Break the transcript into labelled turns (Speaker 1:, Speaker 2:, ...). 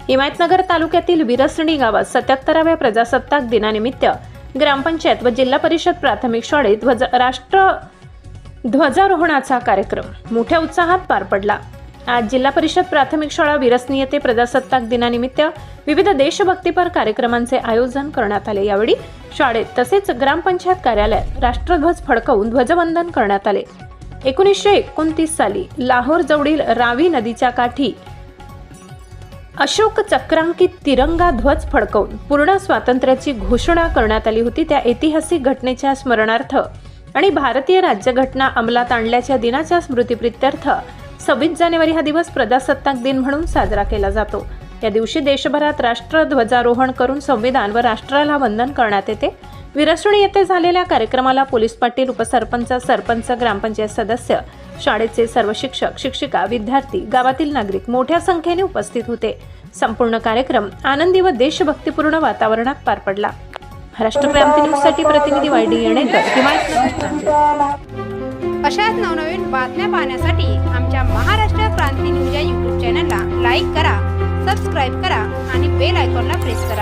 Speaker 1: हिमायतनगर तालुक्यातील विरसणी गावात 77व्या प्रजासत्ताक दिनानिमित्त ग्रामपंचायत व जिल्हा परिषद प्राथमिक शाळेत ध्वजारोहणाचा कार्यक्रम मोठ्या उत्साहात पार पडला। आज जिल्हा परिषद प्राथमिक शाळा विरसणी येथे प्रजासत्ताक दिनानिमित्त विविध देशभक्तीपर कार्यक्रमांचे आयोजन करण्यात आले। यावेळी शाळेत तसेच ग्रामपंचायत कार्यालयात राष्ट्रध्वज फडकवून ध्वजवंदन करण्यात आले। 1929 साली लाहोर जवळील रावी नदीच्या काठी अशोक चक्रांकित तिरंगा ध्वज फडकवून पूर्ण स्वातंत्र्याची घोषणा करण्यात आली होती। त्या ऐतिहासिक घटनेच्या स्मरणार्थ आणि भारतीय राज्यघटना अंमलात आणल्याच्या दिनाच्या स्मृतिप्रित्यर्थ 26 जानेवारी हा दिवस प्रजासत्ताक दिन म्हणून साजरा केला जातो। या दिवशी देशभरात राष्ट्रध्वजारोहण करून संविधान व राष्ट्राला वंदन करण्यात येते। विरसणी येथे झालेल्या कार्यक्रमाला पोलीस पाटील, उपसरपंच, सरपंच, ग्रामपंचायत सदस्य, शाळेचे सर्व शिक्षक, शिक्षिका, विद्यार्थी, गावातील नागरिक मोठ्या संख्येने उपस्थित होते। संपूर्ण कार्यक्रम आनंदी व देशभक्तीपूर्ण वातावरणात पार पडला। महाराष्ट्र क्रांती न्यूजसाठी प्रतिनिधी YD येणेकर, हिमायतनगर।
Speaker 2: अशाच नवनवीन बातम्या पाहण्यासाठी आमच्या महाराष्ट्र क्रांती न्यूज या YouTube चॅनलला लाईक करा, सबस्क्राईब करा आणि बेल आयकॉनला प्रेस करा।